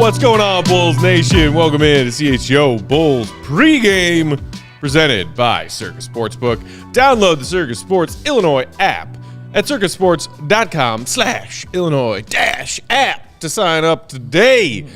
What's going on, Bulls Nation? Welcome in to CHGO Bulls Pregame, presented by Circus Sportsbook. Download the Circus Sports Illinois app at circusports.com/Illinois-app to sign up today.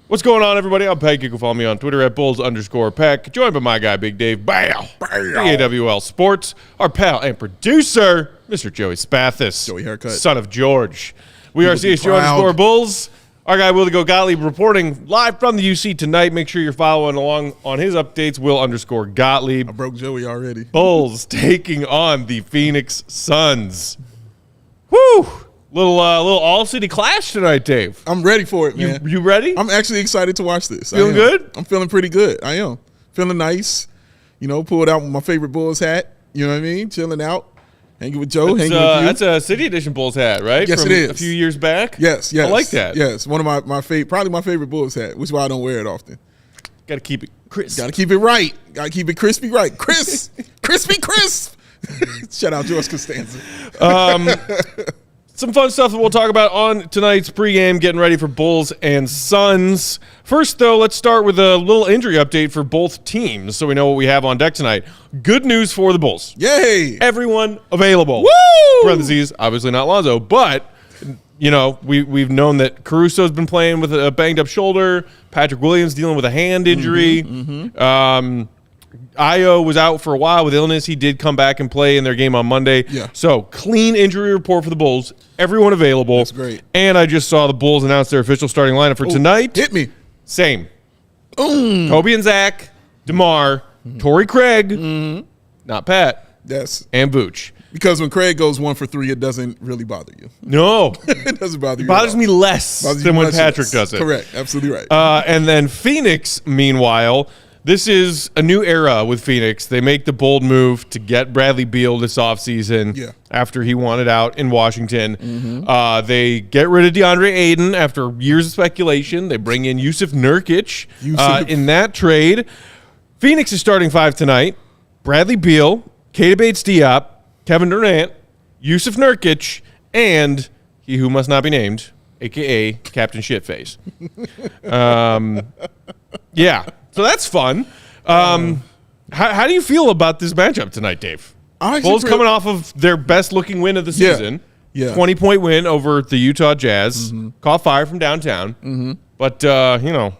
What's going on, everybody? I'm Peg. You can follow me on Twitter at Bulls_Peck. Joined by my guy, Big Dave Beal. AWL Sports. Our pal and producer, Mr. Joey Spathis. Joey Haircut. Son of George. We are CHGO Bulls. Our guy, Will Gottlieb, reporting live from the UC tonight. Make sure you're following along on his updates, Will_Gottlieb. I broke Joey already. Bulls taking on the Phoenix Suns. Woo! Little all-city clash tonight, Dave. I'm ready for it, man. You ready? I'm actually excited to watch this. Feeling good? I'm feeling pretty good. I am. Feeling nice. You know, pulled out my favorite Bulls hat. You know what I mean? Chilling out. Hanging with Joe, hanging with you. That's a City Edition Bulls hat, right? Yes, From it is. A few years back? Yes. I like that. Yes, one of my favorite, probably my favorite Bulls hat, which is why I don't wear it often. Got to keep it crisp. Got to keep it right. Got to keep it crispy right. Crispy crisp. Shout out George Costanza. Some fun stuff that we'll talk about on tonight's pregame, getting ready for Bulls and Suns. First, though, let's start with a little injury update for both teams so we know what we have on deck tonight. Good news for the Bulls. Yay! Everyone available. Woo! Parentheses, obviously not Lonzo, but, you know, we've known that Caruso's been playing with a banged-up shoulder. Patrick Williams dealing with a hand injury. Io was out for a while with illness. He did come back and play in their game on Monday. Yeah. So, clean injury report for the Bulls. Everyone available. That's great. And I just saw the Bulls announce their official starting lineup for tonight. Hit me. Same. Coby and Zach, DeMar, Torrey Craig, not Pat, Yes. and Vooch. Because when Craig goes 1 for 3, it doesn't really bother you. No. It doesn't bother you. It bothers me less than when Patrick does it. Correct. Absolutely right. And then Phoenix, meanwhile, this is a new era with Phoenix. They make the bold move to get Bradley Beal this offseason after he wanted out in Washington. They get rid of DeAndre Ayton after years of speculation. They bring in Jusuf Nurkic in that trade. Phoenix is starting 5 tonight. Bradley Beal, Keita Bates-Diop, Kevin Durant, Jusuf Nurkic, and he who must not be named, a.k.a. Captain Shitface. Yeah. So that's fun. How do you feel about this matchup tonight, Dave? Bulls coming off of their best-looking win of the season. Yeah. 20-point win over the Utah Jazz. Caught fire from downtown. But, you know,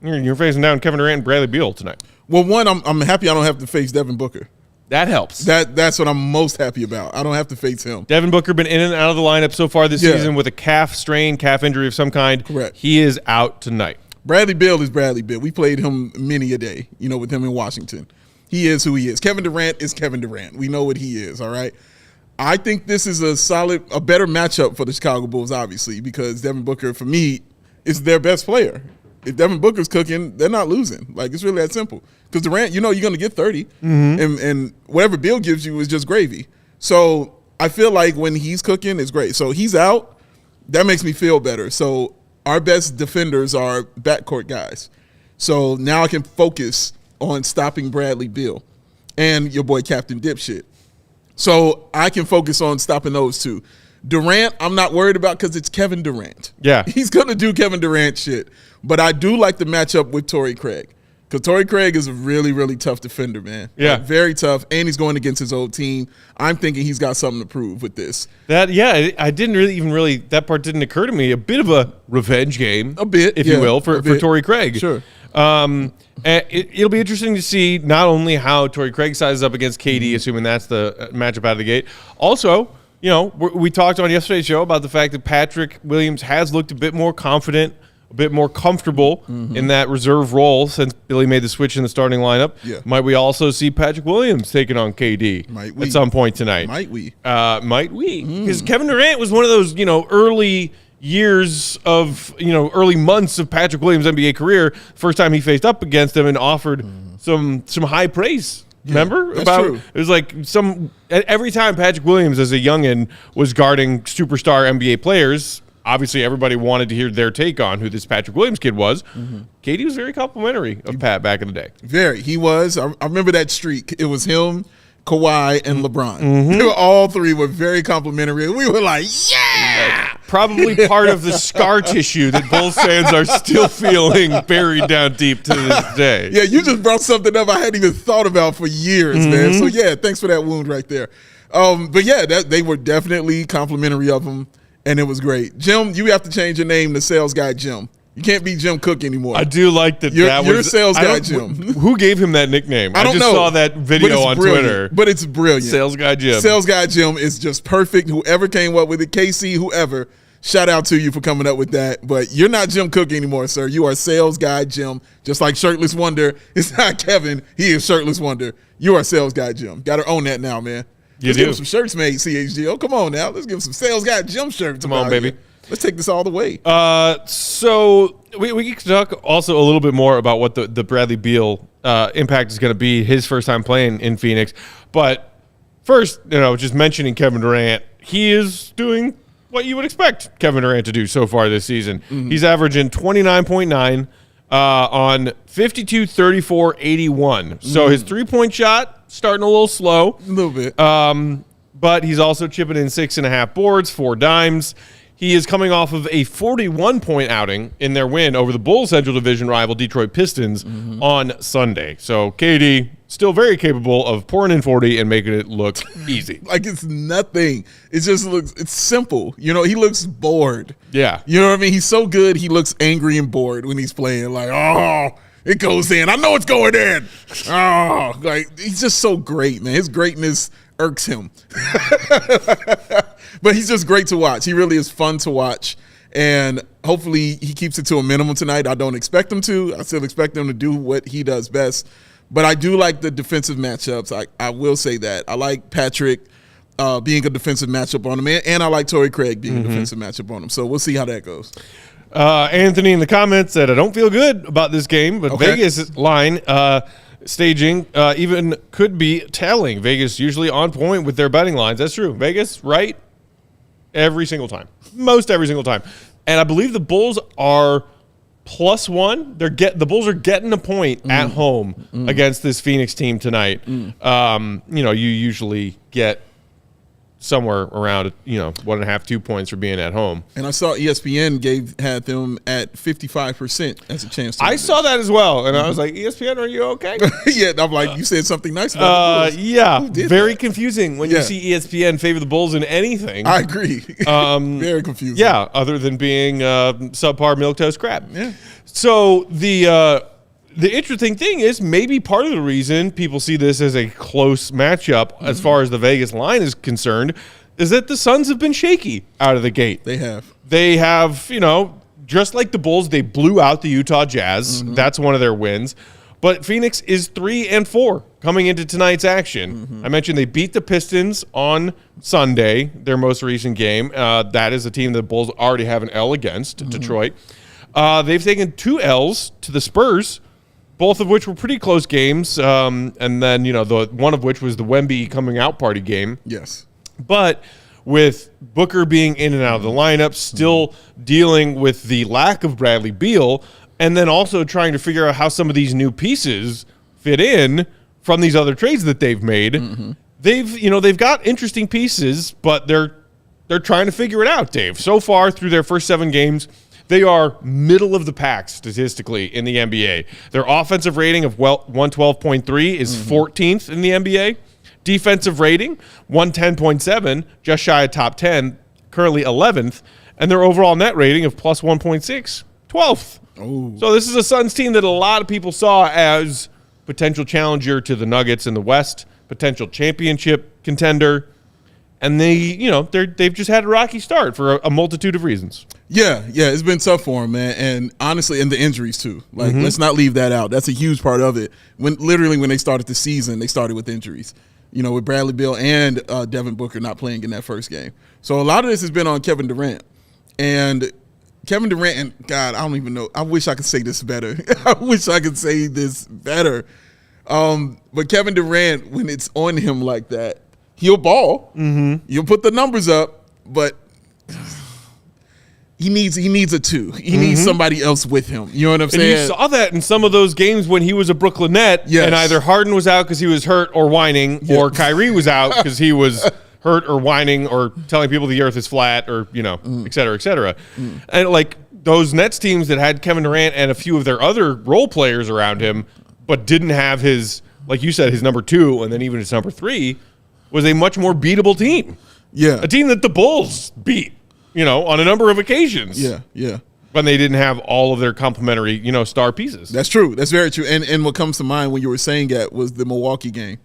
you're facing down Kevin Durant and Bradley Beal tonight. Well, one, I'm happy I don't have to face Devin Booker. That helps. That's what I'm most happy about. I don't have to face him. Devin Booker been in and out of the lineup so far this season with a calf injury of some kind. Correct. He is out tonight. Bradley Beal is Bradley Beal. We played him many a day, you know, with him in Washington. He is who he is. Kevin Durant is Kevin Durant. We know what he is, all right? I think this is a better matchup for the Chicago Bulls, obviously, because Devin Booker, for me, is their best player. If Devin Booker's cooking, they're not losing. Like, it's really that simple. Because Durant, you know you're going to get 30, and whatever Beal gives you is just gravy. So I feel like when he's cooking, it's great. So he's out. That makes me feel better. So our best defenders are backcourt guys. So now I can focus on stopping Bradley Beal and your boy Captain Dipshit. So I can focus on stopping those two. Durant, I'm not worried about because it's Kevin Durant. Yeah. He's going to do Kevin Durant shit. But I do like the matchup with Torrey Craig. Because Torrey Craig is a really, really tough defender, man. Yeah. Like, very tough. And he's going against his old team. I'm thinking he's got something to prove with this. I didn't really that part didn't occur to me. A bit of a revenge game. A bit, if you will, for Torrey Craig. Sure. And it'll be interesting to see not only how Torrey Craig sizes up against KD, assuming that's the matchup out of the gate. Also, you know, we talked on yesterday's show about the fact that Patrick Williams has looked a bit more confident, a bit more comfortable in that reserve role since Billy made the switch in the starting lineup. Yeah. Might we also see Patrick Williams taking on KD at some point tonight? Might we? Might we? Because Kevin Durant was one of those, you know, early years of, you know, early months of Patrick Williams' NBA career. First time he faced up against him and offered some high praise. Remember? That's true. It was like every time Patrick Williams as a youngin was guarding superstar NBA players, obviously everybody wanted to hear their take on who this Patrick Williams kid was. KD was very complimentary of Pat back in the day. Very. He was. I remember that streak. It was him, Kawhi, and LeBron. All three were very complimentary. We were like, yeah! Probably part of the scar tissue that Bulls fans are still feeling buried down deep to this day. Yeah, you just brought something up I hadn't even thought about for years, man. So, yeah, thanks for that wound right there. But, yeah, they were definitely complimentary of him, and it was great. Jim, you have to change your name to Sales Guy Jim. You can't be Jim Cook anymore. I do like that. You're Sales Guy Jim. Who gave him that nickname? I don't know. I just saw that video on Twitter. But it's brilliant. Sales Guy Jim. Sales Guy Jim is just perfect. Whoever came up with it, KC, whoever, shout out to you for coming up with that. But you're not Jim Cook anymore, sir. You are Sales Guy Jim. Just like Shirtless Wonder. It's not Kevin. He is Shirtless Wonder. You are Sales Guy Jim. Got to own that now, man. Let's give him some shirts made, CHGO. Come on now. Let's give him some Sales Guy Jim shirts. Come on, baby. Here. Let's take this all the way. So we can talk also a little bit more about what the Bradley Beal impact is going to be, his first time playing in Phoenix. But first, just mentioning Kevin Durant, he is doing what you would expect Kevin Durant to do so far this season. He's averaging 29.9 on 52, 34, 81. So his three-point shot starting a little slow. A little bit. But he's also chipping in 6.5 boards, 4 dimes. He is coming off of a 41-point outing in their win over the Bulls' Central Division rival Detroit Pistons on Sunday. So KD still very capable of pouring in 40 and making it look easy. Like it's nothing. It just looks, it's simple. He looks bored. Yeah. You know what I mean? He's so good, he looks angry and bored when he's playing. Like, oh, it goes in. I know it's going in. Oh, like he's just so great, man. His greatness irks him. But he's just great to watch. He really is fun to watch. And hopefully he keeps it to a minimum tonight. I don't expect him to. I still expect him to do what he does best. But I do like the defensive matchups. I will say that. I like Patrick being a defensive matchup on him. And I like Torrey Craig being a defensive matchup on him. So we'll see how that goes. Anthony in the comments said, I don't feel good about this game, but Vegas line staging even could be telling. Vegas usually on point with their betting lines. That's true. Vegas, right? Every single time. Most every single time. And I believe the Bulls are +1. The Bulls are getting a point at home against this Phoenix team tonight. You usually get somewhere around 1.5, 2 points for being at home. And I saw ESPN had them at 55% as a chance to I saw that as well, and I was like, ESPN, are you okay? Yeah, I'm like, you said something nice about the Bulls. Yeah, very confusing when you see ESPN favor the Bulls in anything. I agree. Very confusing. Yeah, other than being subpar milquetoast crab. Yeah. So the interesting thing is maybe part of the reason people see this as a close matchup as far as the Vegas line is concerned is that the Suns have been shaky out of the gate. They have. They have, just like the Bulls, they blew out the Utah Jazz. That's one of their wins. But Phoenix is 3-4 coming into tonight's action. I mentioned they beat the Pistons on Sunday, their most recent game. That is a team that the Bulls already have an L against, Detroit. They've taken 2 L's to the Spurs, both of which were pretty close games, and then the one of which was the Wemby coming out party game. Yes, but with Booker being in and out of the lineup, still dealing with the lack of Bradley Beal, and then also trying to figure out how some of these new pieces fit in from these other trades that they've made. They've got interesting pieces, but they're trying to figure it out. Dave, so far through their first 7 games, they are middle of the pack statistically in the NBA. Their offensive rating of 112.3 is 14th in the NBA. Defensive rating, 110.7, just shy of top 10, currently 11th. And their overall net rating of +1.6, 12th. Oh. So this is a Suns team that a lot of people saw as potential challenger to the Nuggets in the West, potential championship contender. And they've just had a rocky start for a multitude of reasons. Yeah, it's been tough for them, man. And honestly, and the injuries too. Like, let's not leave that out. That's a huge part of it. When they started the season, they started with injuries. With Bradley Beal and Devin Booker not playing in that first game. So a lot of this has been on Kevin Durant. And Kevin Durant, and God, I don't even know. I wish I could say this better. But Kevin Durant, when it's on him like that, he'll ball. You'll put the numbers up, but he needs a 2. He needs somebody else with him. You know what I'm saying? And you saw that in some of those games when he was a Brooklyn Net, and either Harden was out because he was hurt or whining, or Kyrie was out because he was hurt or whining or telling people the earth is flat or, et cetera, et cetera. And like those Nets teams that had Kevin Durant and a few of their other role players around him, but didn't have his, like you said, his number 2 and then even his number 3 was a much more beatable team. Yeah. A team that the Bulls beat, on a number of occasions. Yeah. When they didn't have all of their complementary, star pieces. That's true. That's very true. And what comes to mind when you were saying that was the Milwaukee game,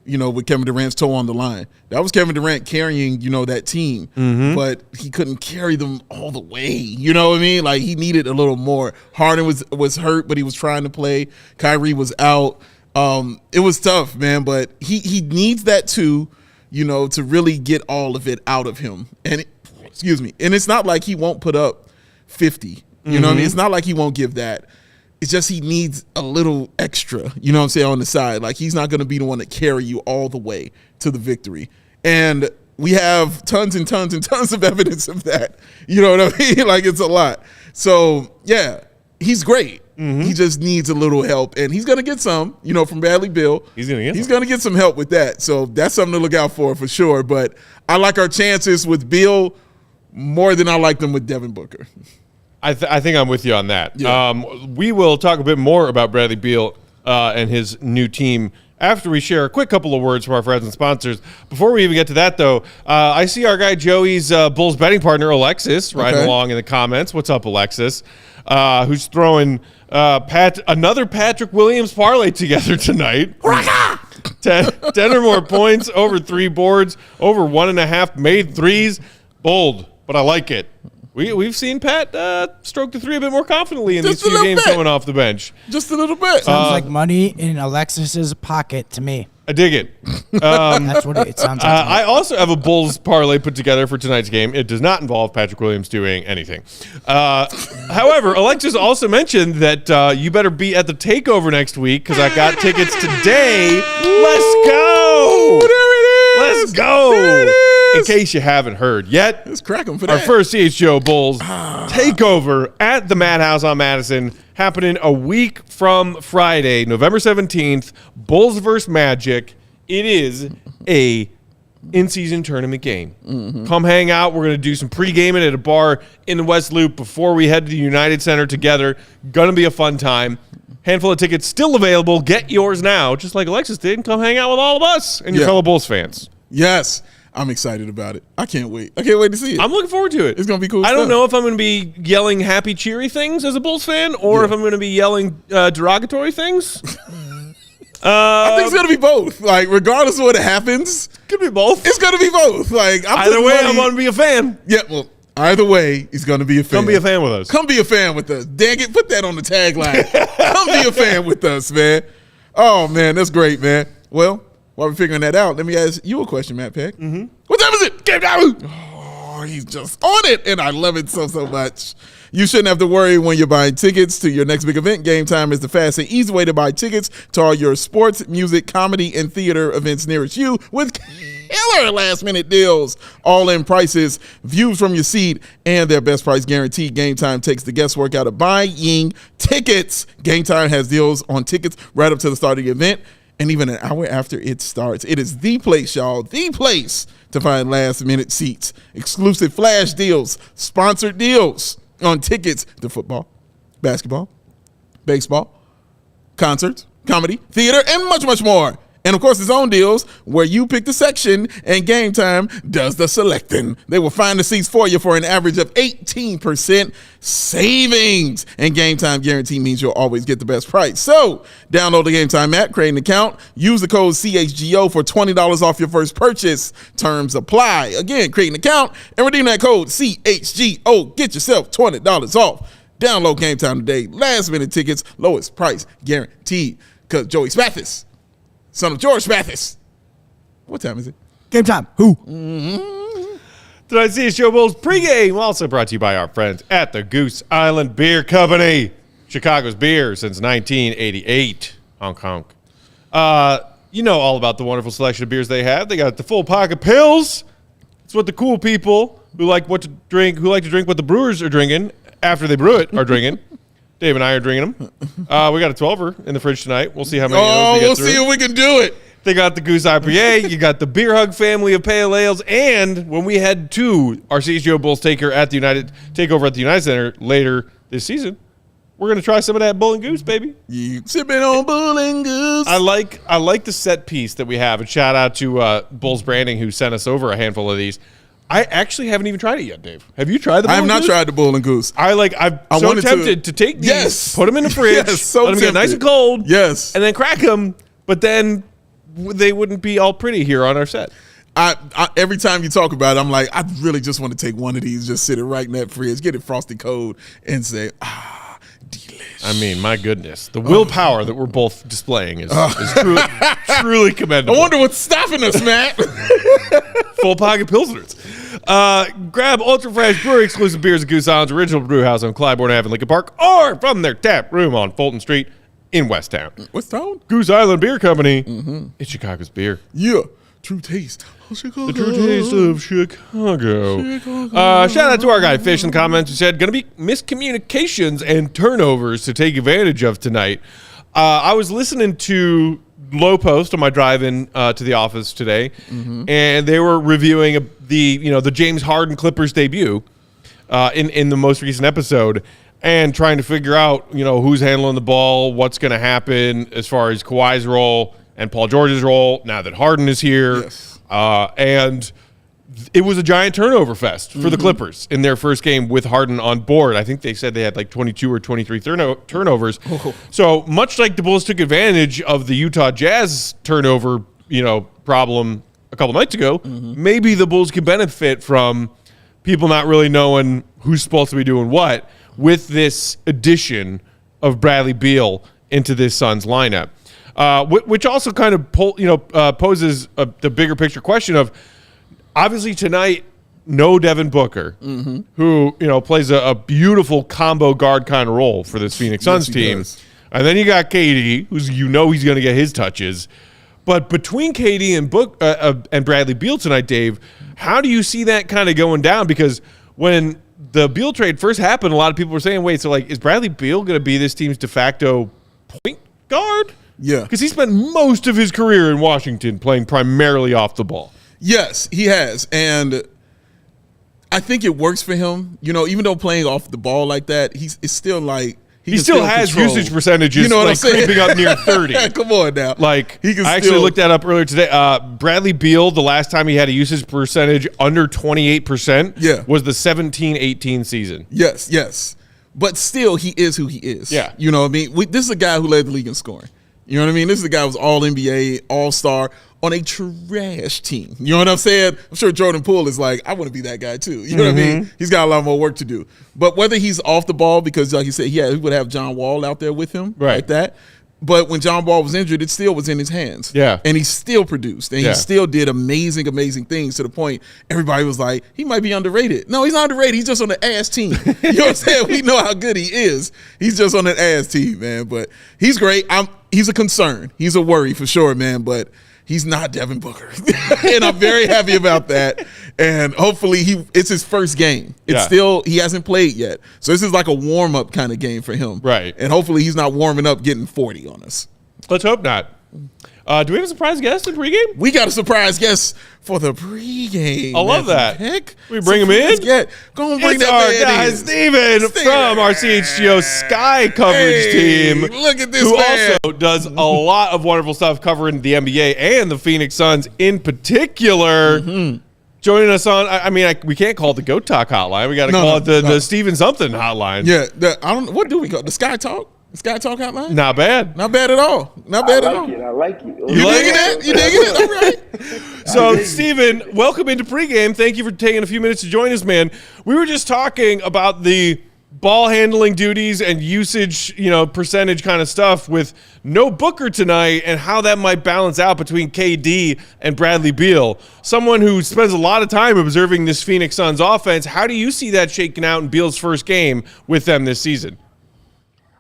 with Kevin Durant's toe on the line. That was Kevin Durant carrying, that team. But he couldn't carry them all the way. You know what I mean? Like, he needed a little more. Harden was hurt, but he was trying to play. Kyrie was out. It was tough, man. But he needs that too, to really get all of it out of him. And, and it's not like he won't put up 50. You know what I mean? It's not like he won't give that. It's just he needs a little extra, on the side. Like, he's not going to be the one to carry you all the way to the victory. And we have tons and tons and tons of evidence of that. You know what I mean? Like, it's a lot. So, yeah, he's great. He just needs a little help. And he's going to get some, from Bradley Beal. He's going to get some help with that. So that's something to look out for sure. But I like our chances with Beal more than I like them with Devin Booker. I think I'm with you on that. Yeah. We will talk a bit more about Bradley Beal and his new team after we share a quick couple of words from our friends and sponsors. Before we even get to that, though, I see our guy Joey's Bulls betting partner, Alexis, riding along in the comments. What's up, Alexis? Who's throwing another Patrick Williams parlay together tonight. 10 or more points, over 3 boards, over 1.5 made threes. Bold, but I like it. We've seen Pat stroke the 3 a bit more confidently in these few games coming off the bench. Just a little bit. Sounds like money in Alexis's pocket to me. I dig it. That's what it sounds like. I also have a Bulls parlay put together for tonight's game. It does not involve Patrick Williams doing anything. However, Alexis also mentioned that you better be at the takeover next week because I got tickets today. Let's go. There it is. Let's go. There it is. In case you haven't heard yet, let's crack them for our that. first CHGO Bulls takeover at the Madhouse on Madison, happening a week from Friday, November 17th. Bulls versus Magic. It is a in-season tournament game. Come hang out. We're going to do some pre-gaming at a bar in the West Loop before we head to the United Center together. Going to be a fun time. Handful of tickets still available. Get yours now, just like Alexis did, and come hang out with all of us and your fellow Bulls fans. Yes. I'm excited about it. I can't wait. I can't wait to see it. I'm looking forward to it. It's going to be cool I don't know if I'm going to be yelling happy, cheery things as a Bulls fan or if I'm going to be yelling derogatory things. I think it's going to be both. Like, regardless of what happens. Could be both. It's going to be both. Like, either way, I'm going to be a fan. Yeah, well, either way, he's going to be a fan. Come be a fan with us. Come be a fan with us. Dang it, put that on the tagline. Come be a fan with us, man. Oh, man, that's great, man. Well, while we're figuring that out, let me ask you a question, Matt Peck. What time is it? Game time! Oh, he's just on it, and I love it so much. You shouldn't have to worry when you're buying tickets to your next big event. Game Time is the fast and easy way to buy tickets to all your sports, music, comedy, and theater events nearest you with killer last-minute deals, all-in prices, views from your seat, and their best price guarantee. Game Time takes the guesswork out of buying tickets. Game Time has deals on tickets right up to the start of the event, and even an hour after it starts. It is the place, y'all, the place to find last-minute seats, exclusive flash deals, sponsored deals on tickets to football, basketball, baseball, concerts, comedy, theater, and much, much more. And, of course, its own deals where you pick the section and Game Time does the selecting. They will find the seats for you for an average of 18% savings. And Game Time guarantee means you'll always get the best price. So download the Game Time app, create an account, use the code CHGO for $20 off your first purchase. Terms apply. Again, create an account and redeem that code CHGO. Get yourself $20 off. Download Game Time today. Last minute tickets, lowest price guaranteed. Because Joey Spathis, son of George Spathis. What time is it? Game time. Who? Tonight's CHGO Bulls pregame also brought to you by our friends at the Goose Island Beer Company. Chicago's beer since 1988. Honk, honk. You know all about the wonderful selection of beers they have. They got the full pocket pills. It's what the cool people who like to drink what the brewers are drinking after they brew it are drinking. Dave and I are drinking them. We got a 12er in the fridge tonight. We'll see how many of those we get through. See if we can do it. They got the Goose IPA. You got the Beer Hug family of pale ales. And when we head to our CHGO Bulls takeover at the United Center later this season, we're going to try some of that Bull and Goose, baby. You sipping on Bull and Goose. I like the set piece that we have. And shout out to Bulls Branding, who sent us over a handful of these. I actually haven't even tried it yet, Dave. Have you tried the Bull and Goose? I have not tried the Bull and Goose. I'm so tempted to take these, put them in the fridge, let them get nice and cold, and then crack them, but then they wouldn't be all pretty here on our set. I every time you talk about it, I'm like, I really just want to take one of these, just sit it right in that fridge, get it frosty cold, and say, delish. I mean, my goodness. The willpower that we're both displaying is truly commendable. I wonder what's stopping us, Matt. Full pocket Pilsners. Grab Ultra Fresh Brewery exclusive beers at Goose Island's original brew house on Clybourne Ave in Lincoln Park, or from their tap room on Fulton Street in Westtown. What's town? Goose Island Beer Company. It's Chicago's beer. Yeah. True taste of Chicago. The true taste of Chicago. Shout out to our guy Fish in the comments who said, going to be miscommunications and turnovers to take advantage of tonight. I was listening to Low Post on my drive-in to the office today, and they were reviewing the James Harden Clippers debut in the most recent episode, and trying to figure out who's handling the ball, what's going to happen as far as Kawhi's role and Paul George's role now that Harden is here. Yes. And it was a giant turnover fest for the Clippers in their first game with Harden on board. I think they said they had like 22 or 23 turnovers. Oh. So much like the Bulls took advantage of the Utah Jazz turnover, problem a couple nights ago, maybe the Bulls can benefit from people not really knowing who's supposed to be doing what with this addition of Bradley Beal into this Suns lineup. Which also kind of poses the bigger picture question of, obviously tonight, no Devin Booker, who plays a beautiful combo guard kind of role for this Phoenix Suns team, and then you got KD, who's he's going to get his touches. But between KD and Bradley Beal tonight, Dave, how do you see that kind of going down? Because when the Beal trade first happened, a lot of people were saying, "Wait, so is Bradley Beal going to be this team's de facto point guard?" Yeah. Because he spent most of his career in Washington playing primarily off the ball. Yes, he has. And I think it works for him. Even though playing off the ball like that, it's still like he still has control. Usage percentages what I'm saying? creeping up near 30. Come on now. I actually looked that up earlier today. Bradley Beal, the last time he had a usage percentage under 28% was the 17-18 season. Yes. But still, he is who he is. Yeah. You know what I mean? This is a guy who led the league in scoring. You know what I mean? This is a guy who was all-NBA, all-star on a trash team. You know what I'm saying? I'm sure Jordan Poole is like, I want to be that guy too. You know what I mean? He's got a lot more work to do. But whether he's off the ball, because like you said, he would have John Wall out there with him like that. But when John Wall was injured, it still was in his hands. Yeah. And he still produced. And he still did amazing, amazing things to the point everybody was like, he might be underrated. No, he's not underrated. He's just on the ass team. You know what I'm saying? We know how good he is. He's just on that ass team, man. But he's great. He's a concern. He's a worry for sure, man. But he's not Devin Booker. And I'm very happy about that. And hopefully it's his first game. It's still, he hasn't played yet. So this is like a warm-up kind of game for him. Right. And hopefully he's not warming up getting 40 on us. Let's hope not. Do we have a surprise guest in pregame? We got a surprise guest for the pregame. I love that. Heck, we bring him in? Go and bring it's that our man guy, in. Steven, from our CHGO Sky coverage team. Look at this who man. also does a lot of wonderful stuff covering the NBA and the Phoenix Suns in particular. Joining us on, we can't call it the Goat Talk hotline. We got to call it the Steven something hotline. Yeah, what do we call it? The Sky Talk? The Sky Talk hotline? Not bad. Not bad at all. Not bad at all. I like it. You digging it? You digging it? All right. So, Steven, welcome into pregame. Thank you for taking a few minutes to join us, man. We were just talking about the ball handling duties and usage, percentage kind of stuff with no Booker tonight and how that might balance out between KD and Bradley Beal. Someone who spends a lot of time observing this Phoenix Suns offense. How do you see that shaking out in Beal's first game with them this season?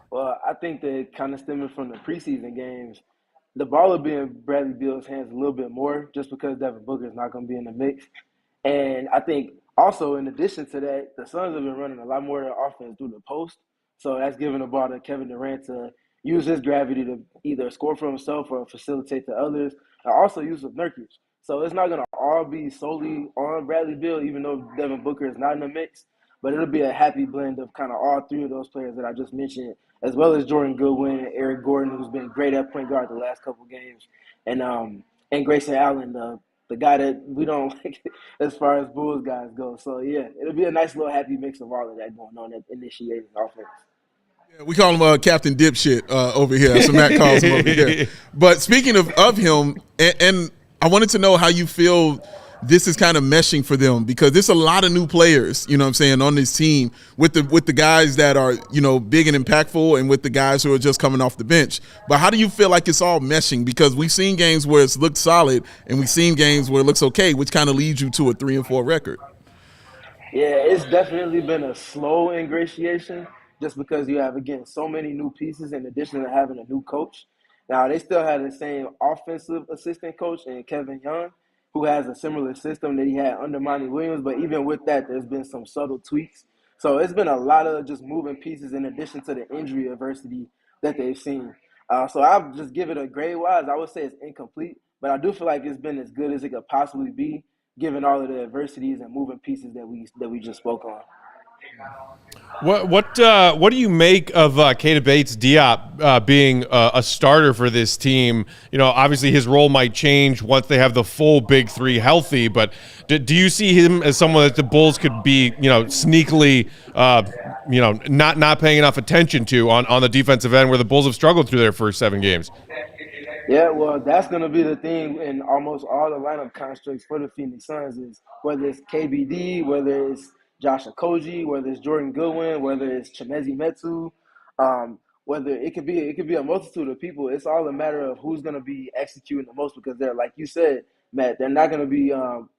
Well, I think that kind of stemming from the preseason games, the ball will be in Bradley Beal's hands a little bit more just because Devin Booker is not going to be in the mix. And I think also, in addition to that, the Suns have been running a lot more of their offense through the post. So that's giving the ball to Kevin Durant to, use his gravity to either score for himself or facilitate to others, and also use of Nurkic. So it's not going to all be solely on Bradley Beal, even though Devin Booker is not in the mix. But it'll be a happy blend of kind of all three of those players that I just mentioned, as well as Jordan Goodwin and Eric Gordon, who's been great at point guard the last couple games, and Grayson Allen, the guy that we don't like as far as Bulls guys go. So, yeah, it'll be a nice little happy mix of all of that going on at initiating offense. Yeah, we call him Captain Dipshit over here. So Matt calls him over here. But speaking of him, and I wanted to know how you feel this is kind of meshing for them, because there's a lot of new players, you know what I'm saying, on this team with the guys that are, you know, big and impactful, and with the guys who are just coming off the bench. But how do you feel like it's all meshing? Because we've seen games where it's looked solid, and we've seen games where it looks okay, which kind of leads you to a 3-4 record. Yeah, it's definitely been a slow ingratiation just because you have, again, so many new pieces in addition to having a new coach. Now, they still have the same offensive assistant coach in Kevin Young, who has a similar system that he had under Monty Williams. But even with that, there's been some subtle tweaks. So it's been a lot of just moving pieces in addition to the injury adversity that they've seen. So I'll just give it a grade-wise. I would say it's incomplete, but I do feel like it's been as good as it could possibly be, given all of the adversities and moving pieces that we just spoke on. What do you make of Keita Bates-Diop being a starter for this team? You know, obviously his role might change once they have the full big three healthy, but do you see him as someone that the Bulls could be, you know, sneakily, not paying enough attention to on the defensive end, where the Bulls have struggled through their first 7 games? Yeah, well, that's going to be the thing in almost all the lineup constructs for the Phoenix Suns, is whether it's KBD, whether it's Josh Okogie, whether it's Jordan Goodwin, whether it's Chimezie Metu, whether it could be a multitude of people. It's all a matter of who's going to be executing the most, because they're, like you said, Matt, they're not going to be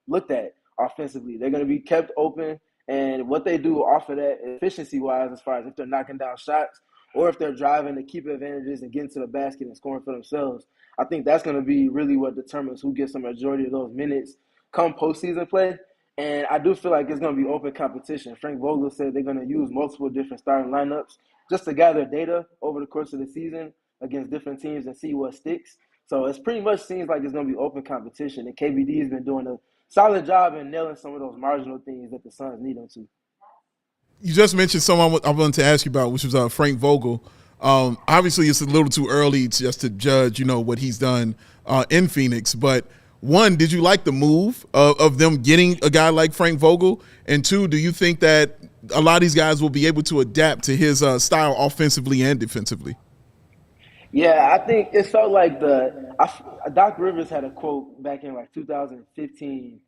looked at offensively. They're going to be kept open, and what they do off of that efficiency-wise, as far as if they're knocking down shots or if they're driving to keep advantages and getting to the basket and scoring for themselves, I think that's going to be really what determines who gets the majority of those minutes come postseason play. And I do feel like it's going to be open competition. Frank Vogel said they're going to use multiple different starting lineups just to gather data over the course of the season against different teams and see what sticks. So it's pretty much seems like it's going to be open competition. And KBD has been doing a solid job in nailing some of those marginal things that the Suns need them to. You just mentioned someone I wanted to ask you about, which was Frank Vogel. Obviously, it's a little too early just to judge, you know, what he's done in Phoenix. But one, did you like the move of them getting a guy like Frank Vogel? And two, do you think that a lot of these guys will be able to adapt to his style offensively and defensively? Yeah, I think it felt like Doc Rivers had a quote back in like 2015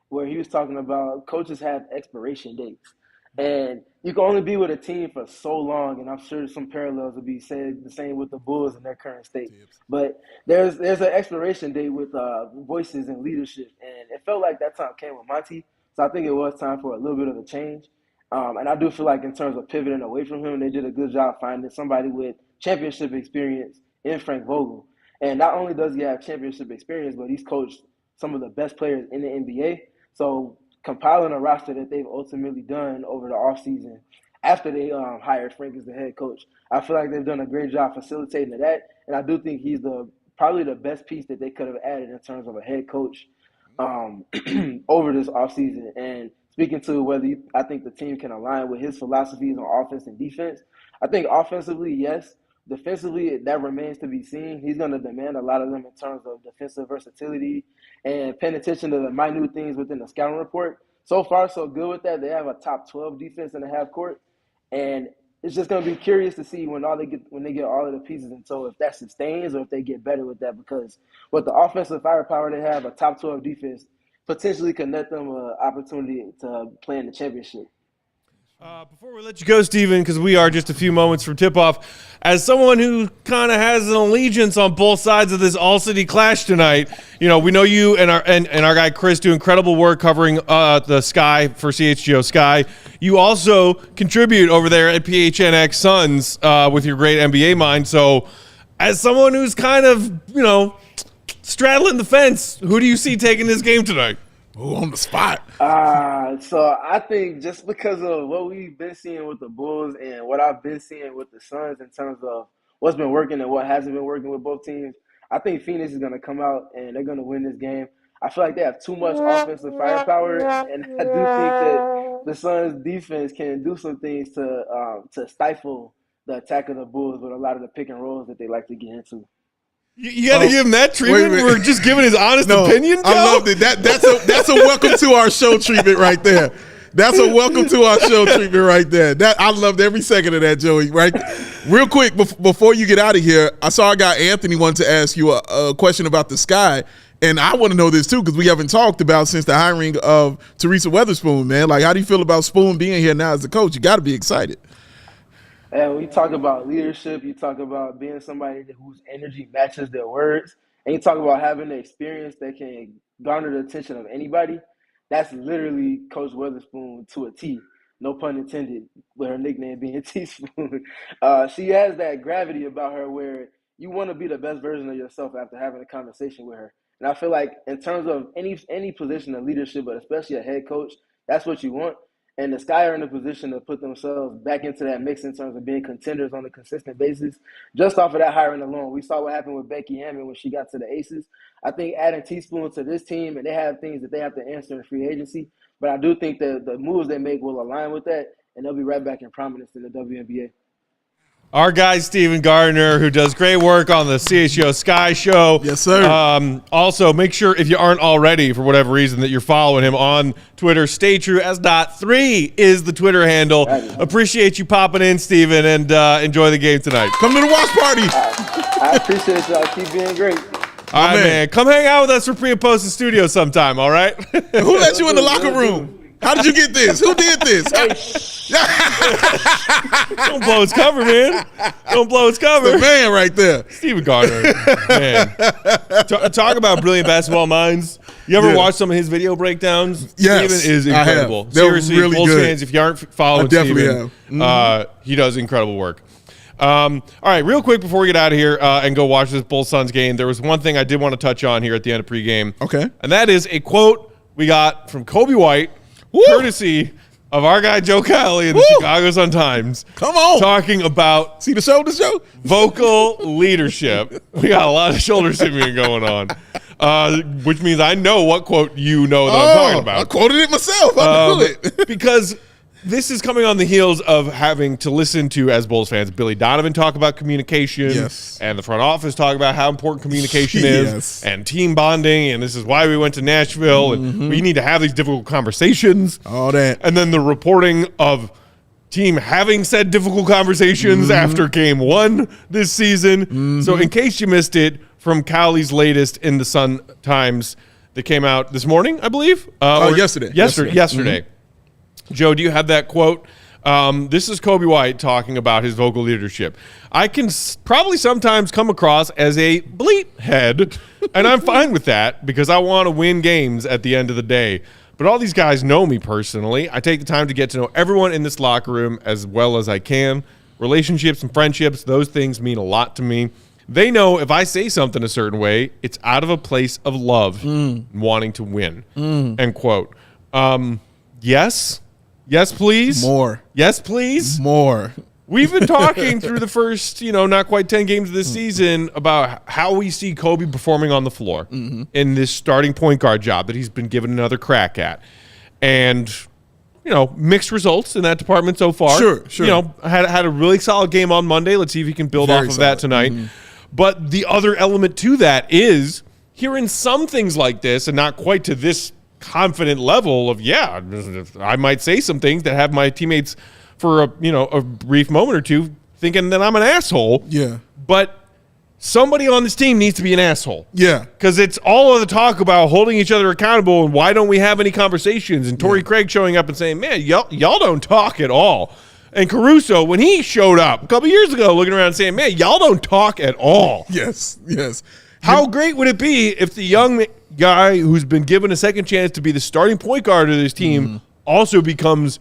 where he was talking about coaches have expiration dates. And you can only be with a team for so long, and I'm sure some parallels will be said the same with the Bulls in their current state. But there's an expiration date with voices and leadership, and it felt like that time came with Monty. So I think it was time for a little bit of a change. And I do feel like in terms of pivoting away from him, they did a good job finding somebody with championship experience in Frank Vogel. And not only does he have championship experience, but he's coached some of the best players in the NBA. So compiling a roster that they've ultimately done over the offseason after they hired Frank as the head coach, I feel like they've done a great job facilitating to that. And I do think he's probably the best piece that they could have added in terms of a head coach over this offseason. And speaking to whether I think the team can align with his philosophies on offense and defense, I think offensively, yes. Defensively, that remains to be seen. He's going to demand a lot of them in terms of defensive versatility and paying attention to the minute things within the scouting report. So far, so good with that. They have a top 12 defense in the half court, and it's just going to be curious to see when they get all of the pieces. And so if that sustains or if they get better with that, because with the offensive firepower they have, a top 12 defense potentially could net them an opportunity to play in the championship. Before we let you go, Steven, because we are just a few moments from tip-off, as someone who kind of has an allegiance on both sides of this all-city clash tonight, you know, we know you and our guy Chris do incredible work covering the Sky for CHGO Sky. You also contribute over there at PHNX Suns with your great NBA mind. So as someone who's kind of, you know, straddling the fence, who do you see taking this game tonight? Oh, on the spot. So I think just because of what we've been seeing with the Bulls and what I've been seeing with the Suns in terms of what's been working and what hasn't been working with both teams. I think Phoenix is going to come out and they're going to win this game. I feel like they have too much offensive firepower, and I do think that the Suns' defense can do some things to stifle the attack of the Bulls with a lot of the pick and rolls that they like to get into. You got to give him that treatment? We're just giving his honest opinion, Joe? I loved it. That's a welcome to our show treatment right there. That's a welcome to our show treatment right there. I loved every second of that, Joey. Right, real quick before you get out of here, I saw our guy Anthony wanted to ask you a question about the sky, and I want to know this too because we haven't talked about since the hiring of Teresa Weatherspoon. Man, like, how do you feel about Spoon being here now as the coach? You got to be excited. And when you talk about leadership, you talk about being somebody whose energy matches their words, and you talk about having the experience that can garner the attention of anybody. That's literally Coach Weatherspoon to a T. No pun intended, with her nickname being Teaspoon. She has that gravity about her where you want to be the best version of yourself after having a conversation with her. And I feel like in terms of any position of leadership, but especially a head coach, that's what you want. And the Sky are in a position to put themselves back into that mix in terms of being contenders on a consistent basis. Just off of that hiring alone, we saw what happened with Becky Hammond when she got to the Aces. I think adding Teaspoon to this team, and they have things that they have to answer in free agency, but I do think that the moves they make will align with that, and they'll be right back in prominence in the WNBA. Our guy, Steven Gardner, who does great work on the CHGO Sky Show. Yes, sir. Also, make sure, if you aren't already, for whatever reason, that you're following him on Twitter. Stay True as .3 is the Twitter handle. Appreciate you popping in, Steven, and enjoy the game tonight. Come to the watch party. I appreciate y'all. Keep being great. All right, man. Come hang out with us for pre and post in studio sometime, all right? Who let you in the locker room? How did you get this? Who did this? Don't blow his cover, man. Don't blow his cover. The man right there. Steven Gardner, man. Talk about brilliant basketball minds. You ever watch some of his video breakdowns? Yes, Steven is incredible. Seriously, really Bulls good. fans, if you aren't following Steven, he does incredible work. All right, real quick before we get out of here and go watch this Bulls-Suns game, there was one thing I did want to touch on here at the end of pregame. Okay. And that is a quote we got from Coby White, courtesy of our guy Joe Cowley in the Chicago Sun-Times. Come on. Talking about see the shoulders, Joe? Vocal leadership. We got a lot of shoulder simming going on, which means I know what quote you know that I'm talking about. I quoted it myself. I knew it. Because this is coming on the heels of having to listen to, as Bulls fans, Billy Donovan talk about communication, and the front office talk about how important communication is, and team bonding, and this is why we went to Nashville, and we need to have these difficult conversations. All that. And then the reporting of team having said difficult conversations after game one this season. So in case you missed it, from Cowley's latest in the Sun-Times that came out this morning, I believe? Yesterday. Yesterday. Joe, do you have that quote? This is Coby White talking about his vocal leadership. I can probably sometimes come across as a bleep head, and I'm fine with that because I want to win games at the end of the day. But all these guys know me personally. I take the time to get to know everyone in this locker room as well as I can. Relationships and friendships, those things mean a lot to me. They know if I say something a certain way, it's out of a place of love and wanting to win. End quote. Yes. Yes, please. More. Yes, please. More. We've been talking through the first, not quite 10 games of this season about how we see Coby performing on the floor in this starting point guard job that he's been given another crack at. And, mixed results in that department so far. Sure. Had a really solid game on Monday. Let's see if he can build off of that tonight. But the other element to that is hearing some things like this, and not quite to this confident level of, I might say some things that have my teammates for a brief moment or two thinking that I'm an asshole. Yeah. But somebody on this team needs to be an asshole. Yeah. Because it's all of the talk about holding each other accountable and why don't we have any conversations, and Torrey Craig showing up and saying, man, y'all don't talk at all. And Caruso, when he showed up a couple years ago, looking around saying, man, y'all don't talk at all. Yes. How great would it be if the young guy who's been given a second chance to be the starting point guard of this team also becomes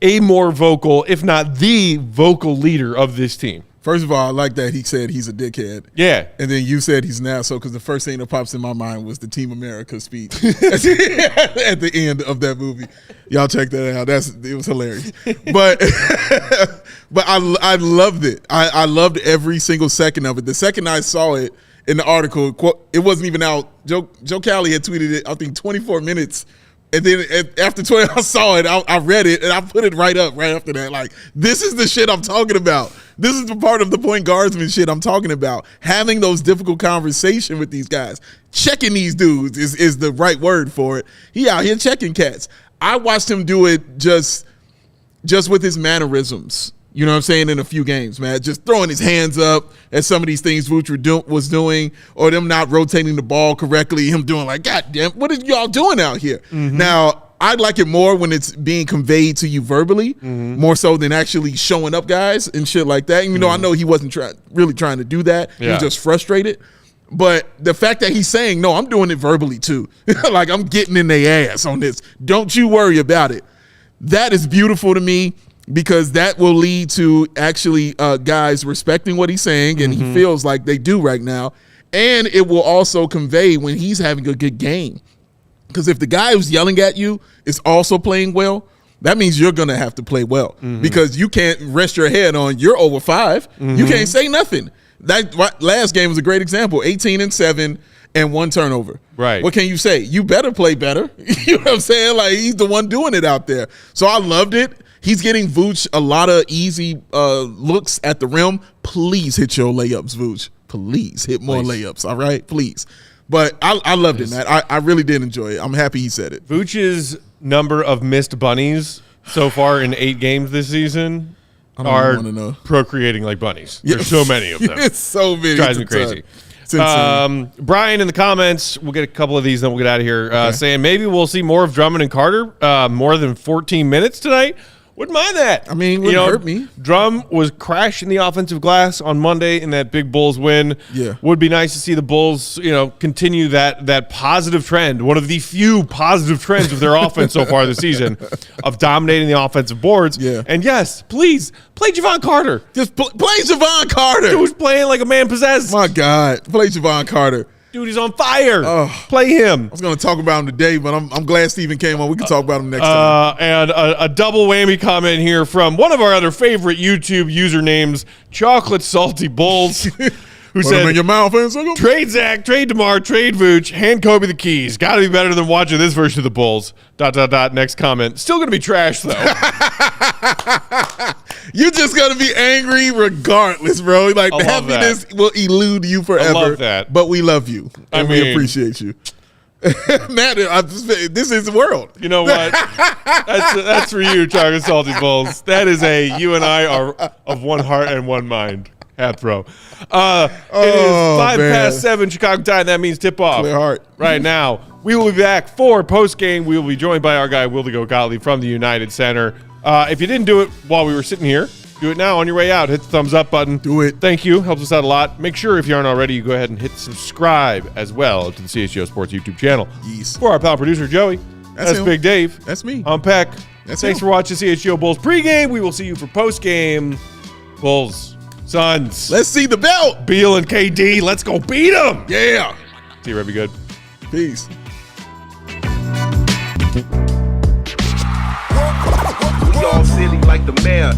a more vocal, if not the vocal leader of this team? First of all, I like that he said he's a dickhead. Yeah. And then you said he's an asshole because the first thing that pops in my mind was the Team America speech at the end of that movie. Y'all check that out. It was hilarious. But but I loved it. I loved every single second of it. The second I saw it in the article, it wasn't even out. Joe Cowley had tweeted it, I think, 24 minutes. And then after 20, I saw it, I read it, and I put it right up right after that. Like, this is the shit I'm talking about. This is the part of the point guardsman shit I'm talking about. Having those difficult conversations with these guys. Checking these dudes is the right word for it. He out here checking cats. I watched him do it just with his mannerisms. You know what I'm saying? In a few games, man. Just throwing his hands up at some of these things Vooch was doing, or them not rotating the ball correctly, him doing like, God damn, what are y'all doing out here? Mm-hmm. Now, I'd like it more when it's being conveyed to you verbally, more so than actually showing up guys and shit like that. And, I know he wasn't really trying to do that. Yeah. He was just frustrated. But the fact that he's saying, no, I'm doing it verbally too. Like, I'm getting in their ass on this. Don't you worry about it. That is beautiful to me. Because that will lead to actually guys respecting what he's saying, and he feels like they do right now. And it will also convey when he's having a good game. Because if the guy who's yelling at you is also playing well, that means you're going to have to play well. Because you can't rest your head on you're over 5. You can't say nothing. That last game was a great example. 18-7 and 1 turnover. Right. What can you say? You better play better. You know what I'm saying? Like, he's the one doing it out there. So I loved it. He's getting Vooch a lot of easy looks at the rim. Please hit your layups, Vooch. Please hit more layups, all right? Please. But I loved it, man. I really did enjoy it. I'm happy he said it. Vooch's number of missed bunnies so far in 8 games this season are procreating like bunnies. There's so many of them. It's so many. Drives me crazy. Brian in the comments, we'll get a couple of these, then we'll get out of here, saying maybe we'll see more of Drummond and Carter more than 14 minutes tonight. Wouldn't mind that. I mean, wouldn't hurt me. Drum was crashing the offensive glass on Monday in that big Bulls win. Yeah. Would be nice to see the Bulls, continue that positive trend, one of the few positive trends of their offense so far this season, of dominating the offensive boards. Yeah. And yes, please, play Javon Carter. Just play Javon Carter. Dude's playing like a man possessed. My God. Play Javon Carter. Dude, he's on fire. Play him. I was going to talk about him today, but I'm glad Steven came on. We can talk about him next time. And a double whammy comment here from one of our other favorite YouTube usernames, Chocolate Salty Bulls, who said, in your mouth, trade Zach, trade DeMar, trade Vooch, hand Coby the keys. Got to be better than watching this version of the Bulls. ... Next comment. Still going to be trash, though. You're just going to be angry regardless, bro. Like, the happiness will elude you forever. I love that. But we love you. And we appreciate you. Matt, this is the world. You know what? That's for you, Chocolate Salty Bulls. That is you and I are of one heart and one mind. Half-throw. It is 7:05 Chicago time. That means tip-off. Clear heart. Right now. We will be back for post-game. We will be joined by our guy, Wildigo Gottlieb from the United Center. If you didn't do it while we were sitting here, do it now on your way out. Hit the thumbs up button. Do it. Thank you. Helps us out a lot. Make sure, if you aren't already, you go ahead and hit subscribe as well to the CHGO Sports YouTube channel. Yes. For our pal producer, Joey. That's Big Dave. That's me. I'm Peck. Thanks for watching CHGO Bulls pregame. We will see you for postgame. Bulls. Suns. Let's see the belt. Beal and KD. Let's go beat them. Yeah. See you, Rebby. Good. Peace. We all silly like the mayor.